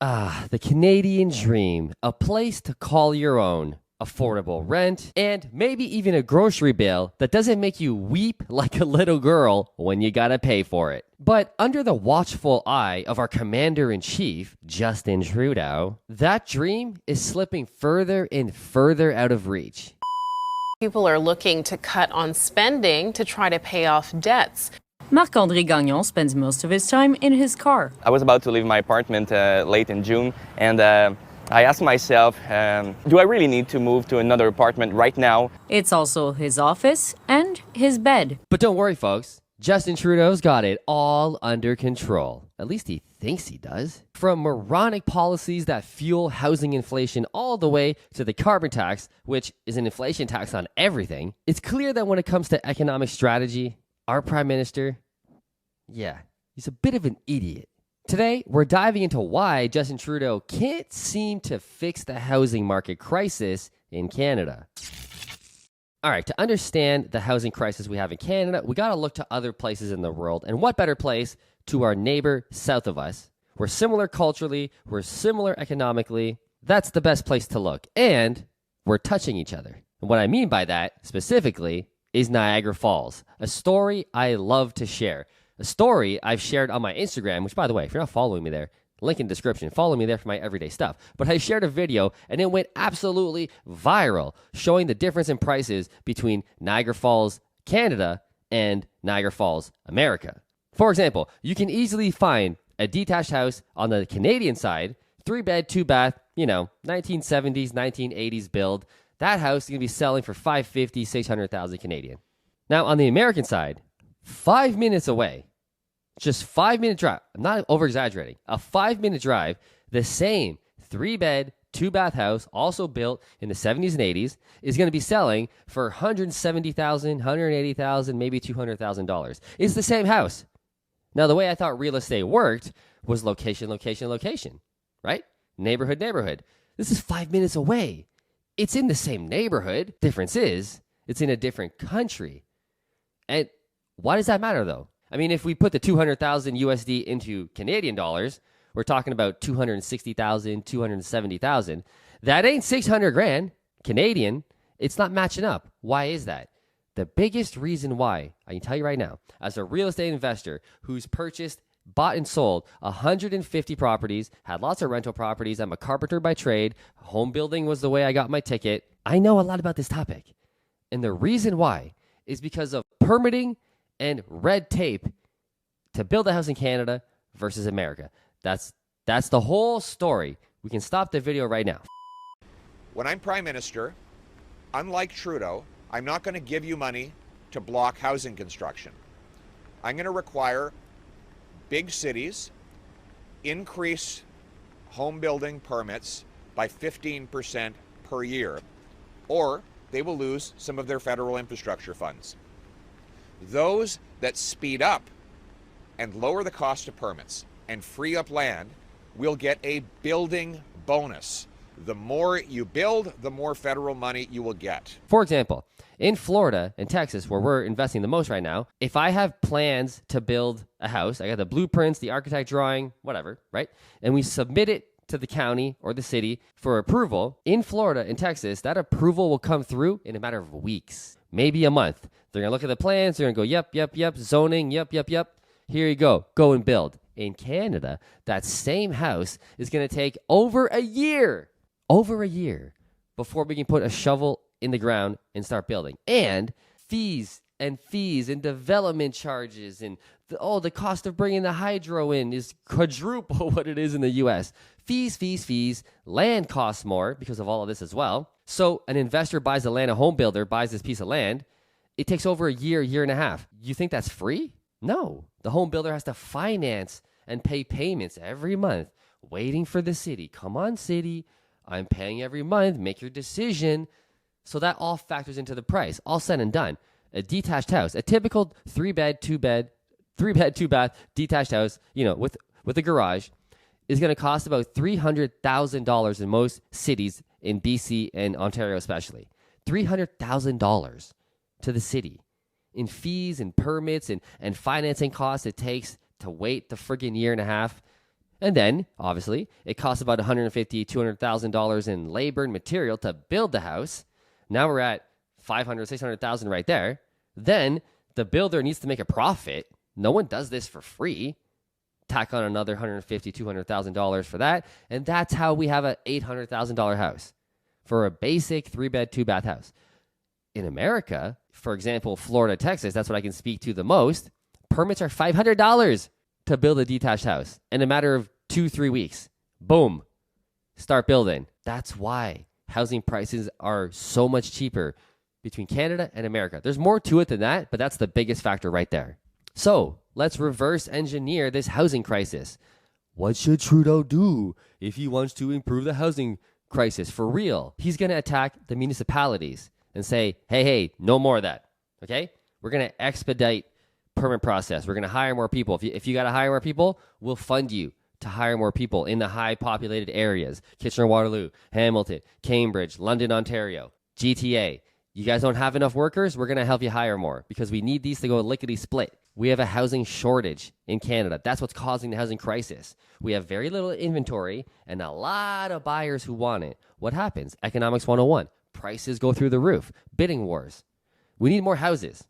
Ah, the Canadian dream. A place to call your own. Affordable rent, and maybe even a grocery bill that doesn't make you weep like a little girl when you gotta pay for it. But under the watchful eye of our commander-in-chief, Justin Trudeau, that dream is slipping further and further out of reach. People are looking to cut on spending to try to pay off debts. Marc-André Gagnon spends most of his time in his car. I was about to leave my apartment late in June, and I asked myself, do I really need to move to another apartment right now? It's also his office and his bed. But don't worry, folks. Justin Trudeau's got it all under control. At least he thinks he does. From moronic policies that fuel housing inflation all the way to the carbon tax, which is an inflation tax on everything, it's clear that when it comes to economic strategy, our prime minister, he's a bit of an idiot. Today, we're diving into why Justin Trudeau can't seem to fix the housing market crisis in Canada. All right, to understand the housing crisis we have in Canada, we got to look to other places in the world. And what better place to our neighbor south of us? We're similar culturally, we're similar economically. That's the best place to look. And we're touching each other. And what I mean by that, specifically, is Niagara Falls, a story I love to share. A story I've shared on my Instagram, which, by the way, if you're not following me there, link in the description. Follow me there for my everyday stuff. But I shared a video, and it went absolutely viral, showing the difference in prices between Niagara Falls, Canada, and Niagara Falls, America. For example, you can easily find a detached house on the Canadian side, 3-bed, 2-bath, 1970s, 1980s build. That house is going to be selling for $550,000, $600,000 Canadian. Now, on the American side, 5 minutes away, just 5-minute drive. I'm not over-exaggerating. A 5-minute drive, the same 3-bed, 2-bath house, also built in the 70s and 80s, is going to be selling for $170,000, $180,000, maybe $200,000. It's the same house. Now, the way I thought real estate worked was location, location, location, right? Neighborhood, neighborhood. This is 5 minutes away. It's in the same neighborhood. Difference is, it's in a different country. And why does that matter, though? I mean, if we put the 200,000 USD into Canadian dollars, we're talking about 260,000, 270,000. That ain't 600 grand Canadian. It's not matching up. Why is that? The biggest reason why, I can tell you right now, as a real estate investor who's purchased, bought and sold 150 properties, had lots of rental properties. I'm a carpenter by trade. Home building was the way I got my ticket. I know a lot about this topic. And the reason why is because of permitting and red tape to build a house in Canada versus America. That's the whole story. We can stop the video right now. When I'm Prime Minister, unlike Trudeau, I'm not going to give you money to block housing construction. I'm going to require big cities increase home building permits by 15% per year, or they will lose some of their federal infrastructure funds. Those that speed up and lower the cost of permits and free up land will get a building bonus. The more you build, the more federal money you will get. For example, in Florida and Texas, where we're investing the most right now, if I have plans to build a house, I got the blueprints, the architect drawing, whatever, right? And we submit it to the county or the city for approval. In Florida and Texas, that approval will come through in a matter of weeks, maybe a month. They're going to look at the plans. They're going to go, yep, zoning, yep. Here you go and build. In Canada, that same house is going to take over a year before we can put a shovel in the ground and start building. And fees and development charges and the cost of bringing the hydro in is quadruple what it is in the U.S. Fees. Land costs more because of all of this as well. So an investor buys the land, a home builder buys this piece of land. It takes over a year and a half. You think that's free? No. The home builder has to finance and pay payments every month, waiting for the city. Come on, city. I'm paying every month. Make your decision. So that all factors into the price. All said and done. A detached house, a typical 3-bed, 2-bath detached house, with a garage, is going to cost about $300,000 in most cities in BC and Ontario especially. $300,000 to the city in fees and permits and financing costs it takes to wait the friggin' year and a half. And then, obviously, it costs about $150,000, $200,000 in labor and material to build the house. Now we're at $500,000, $600,000 right there. Then the builder needs to make a profit. No one does this for free. Tack on another $150,000, $200,000 for that. And that's how we have an $800,000 house for a basic 3-bed, 2-bath house. In America, for example, Florida, Texas, that's what I can speak to the most. Permits are $500 to build a detached house in a matter of 2-3 weeks. Boom. Start building. That's why housing prices are so much cheaper between Canada and America. There's more to it than that, but that's the biggest factor right there. So let's reverse engineer this housing crisis. What should Trudeau do if he wants to improve the housing crisis for real? He's going to attack the municipalities and say, hey, no more of that. Okay? We're going to expedite permit process. We're going to hire more people. If you got to hire more people, we'll fund you to hire more people in the high populated areas. Kitchener-Waterloo, Hamilton, Cambridge, London, Ontario, GTA. You guys don't have enough workers? We're going to help you hire more because we need these to go lickety-split. We have a housing shortage in Canada. That's what's causing the housing crisis. We have very little inventory and a lot of buyers who want it. What happens? Economics 101. Prices go through the roof. Bidding wars. We need more houses.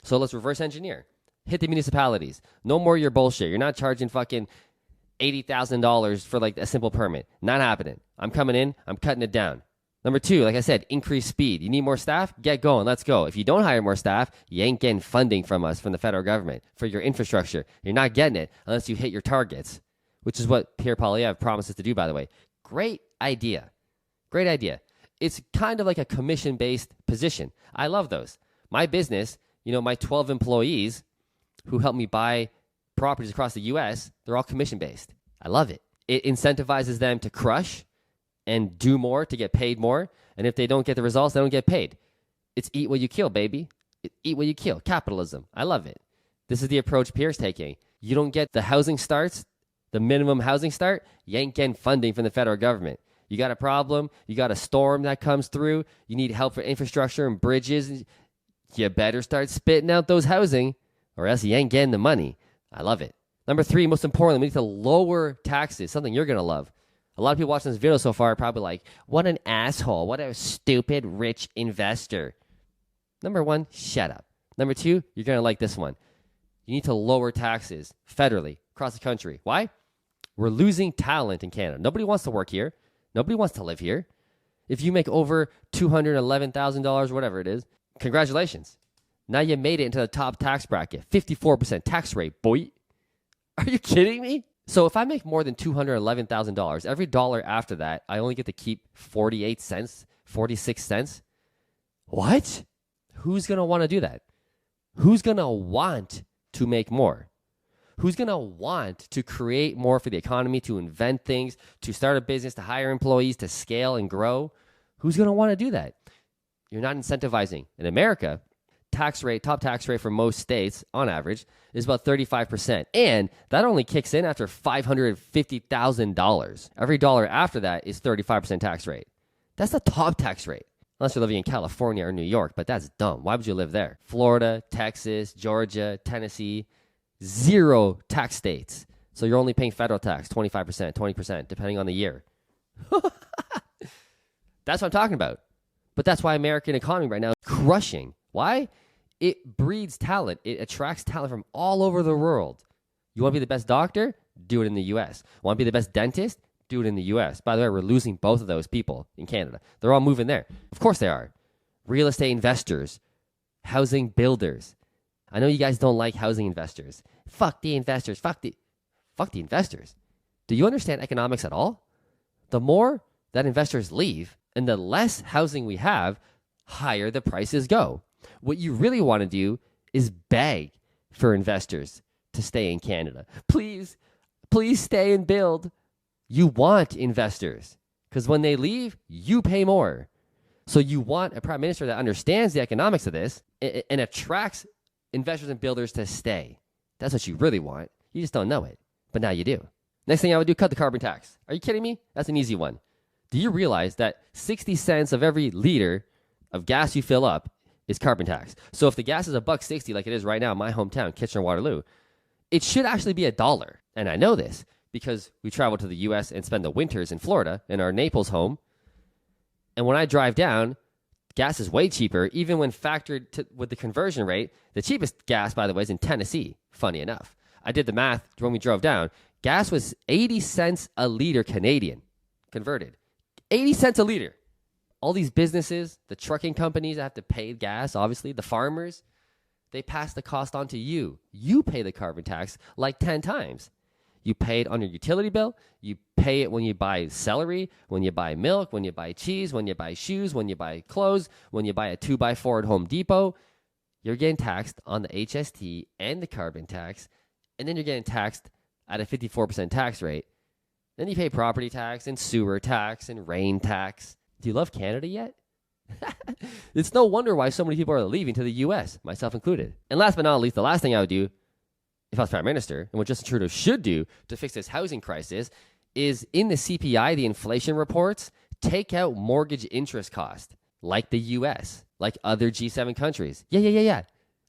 So let's reverse engineer. Hit the municipalities. No more your bullshit. You're not charging fucking $80,000 for like a simple permit. Not happening. I'm coming in. I'm cutting it down. Number 2, like I said, increase speed. You need more staff? Get going. Let's go. If you don't hire more staff, you ain't getting funding from us, from the federal government, for your infrastructure. You're not getting it unless you hit your targets, which is what Pierre Poilievre promises to do, by the way. Great idea. Great idea. It's kind of like a commission-based position. I love those. My business, my 12 employees who help me buy properties across the U.S., they're all commission-based. I love it. It incentivizes them to crush and do more to get paid more. And if they don't get the results, they don't get paid. It's eat what you kill, baby. Eat what you kill. Capitalism. I love it. This is the approach Pierre's taking. You don't get the housing starts, the minimum housing start, you ain't getting funding from the federal government. You got a problem, you got a storm that comes through, you need help for infrastructure and bridges, you better start spitting out those housing or else you ain't getting the money. I love it. Number 3, most importantly, we need to lower taxes, something you're going to love. A lot of people watching this video so far are probably like, what an asshole. What a stupid rich investor. Number 1, shut up. Number 2, you're going to like this one. You need to lower taxes federally across the country. Why? We're losing talent in Canada. Nobody wants to work here. Nobody wants to live here. If you make over $211,000, whatever it is, congratulations. Now you made it into the top tax bracket. 54% tax rate, boy. Are you kidding me? So if I make more than $211,000, every dollar after that, I only get to keep 48 cents, 46 cents. What? Who's going to want to do that? Who's going to want to make more? Who's going to want to create more for the economy, to invent things, to start a business, to hire employees, to scale and grow? Who's going to want to do that? You're not incentivizing. In America, top tax rate for most states on average is about 35%. And that only kicks in after $550,000. Every dollar after that is 35% tax rate. That's the top tax rate. Unless you're living in California or New York, but that's dumb. Why would you live there? Florida, Texas, Georgia, Tennessee, 0 tax states. So you're only paying federal tax, 25%, 20%, depending on the year. That's what I'm talking about. But that's why American economy right now is crushing. Why? It breeds talent. It attracts talent from all over the world. You want to be the best doctor? Do it in the U.S. Want to be the best dentist? Do it in the U.S. By the way, we're losing both of those people in Canada. They're all moving there. Of course they are. Real estate investors, housing builders. I know you guys don't like housing investors. Fuck the investors. Fuck the investors. Do you understand economics at all? The more that investors leave and the less housing we have, higher the prices go. What you really want to do is beg for investors to stay in Canada. Please stay and build. You want investors because when they leave, you pay more. So you want a prime minister that understands the economics of this and attracts investors and builders to stay. That's what you really want. You just don't know it, but now you do. Next thing I would do, cut the carbon tax. Are you kidding me? That's an easy one. Do you realize that 60 cents of every liter of gas you fill up is carbon tax? So if the gas is $1.60 like it is right now in my hometown, Kitchener-Waterloo, it should actually be $1. And I know this because we travel to the US and spend the winters in Florida in our Naples home. And when I drive down, gas is way cheaper, even when factored with the conversion rate. The cheapest gas, by the way, is in Tennessee, funny enough. I did the math when we drove down. Gas was 80 cents a liter Canadian, converted. 80 cents a liter. All these businesses, the trucking companies that have to pay gas, obviously, the farmers, they pass the cost on to you. You pay the carbon tax like 10 times. You pay it on your utility bill. You pay it when you buy celery, when you buy milk, when you buy cheese, when you buy shoes, when you buy clothes, when you buy a 2x4 at Home Depot. You're getting taxed on the HST and the carbon tax, and then you're getting taxed at a 54% tax rate. Then you pay property tax and sewer tax and rain tax. Do you love Canada yet? It's no wonder why so many people are leaving to the US, myself included. And last but not least, the last thing I would do if I was Prime Minister, and what Justin Trudeau should do to fix this housing crisis, is in the CPI, the inflation reports, take out mortgage interest cost, like the US, like other G7 countries. Yeah.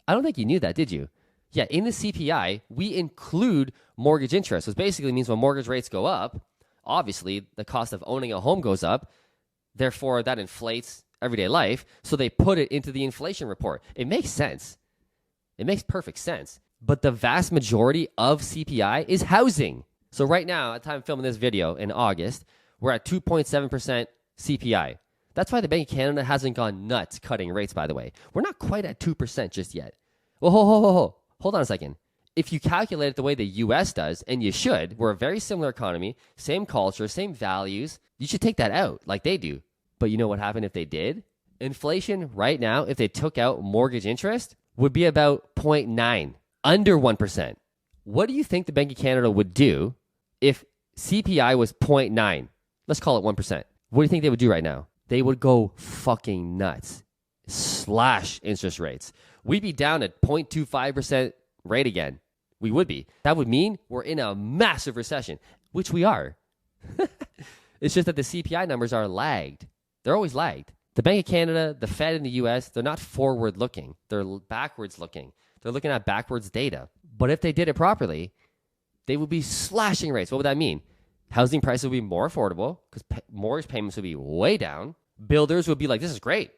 I don't think you knew that, did you? Yeah, in the CPI, we include mortgage interest, which basically means when mortgage rates go up, obviously the cost of owning a home goes up. Therefore, that inflates everyday life. So they put it into the inflation report. It makes sense. It makes perfect sense. But the vast majority of CPI is housing. So right now, at the time of filming this video in August, we're at 2.7% CPI. That's why the Bank of Canada hasn't gone nuts cutting rates, by the way. We're not quite at 2% just yet. Well, hold on a second. If you calculate it the way the US does, and you should, we're a very similar economy, same culture, same values, you should take that out like they do. But you know what happened if they did? Inflation right now, if they took out mortgage interest, would be about 0.9. Under 1%. What do you think the Bank of Canada would do if CPI was 0.9? Let's call it 1%. What do you think they would do right now? They would go fucking nuts. Slash interest rates. We'd be down at 0.25% rate again. We would be. That would mean we're in a massive recession, which we are. It's just that the CPI numbers are lagged. They're always lagged. The Bank of Canada, the Fed in the US, they're not forward looking. They're backwards looking. They're looking at backwards data. But if they did it properly, they would be slashing rates. What would that mean? Housing prices would be more affordable because mortgage payments would be way down. Builders would be like, this is great.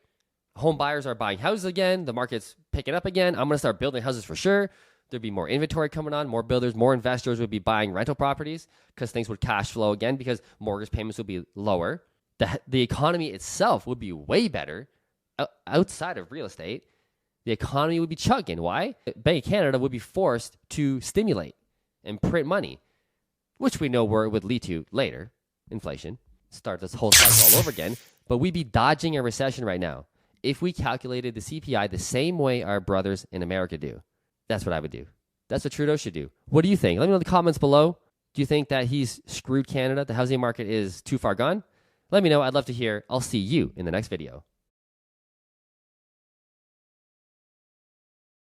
Home buyers are buying houses again. The market's picking up again. I'm going to start building houses for sure. There'd be more inventory coming on. More builders, more investors would be buying rental properties because things would cash flow again because mortgage payments would be lower. The economy itself would be way better outside of real estate. The economy would be chugging. Why? Bank of Canada would be forced to stimulate and print money, which we know where it would lead to later. Inflation. Start this whole cycle all over again. But we'd be dodging a recession right now if we calculated the CPI the same way our brothers in America do. That's what I would do. That's what Trudeau should do. What do you think? Let me know in the comments below. Do you think that he's screwed Canada? The housing market is too far gone? Let me know. I'd love to hear. I'll see you in the next video.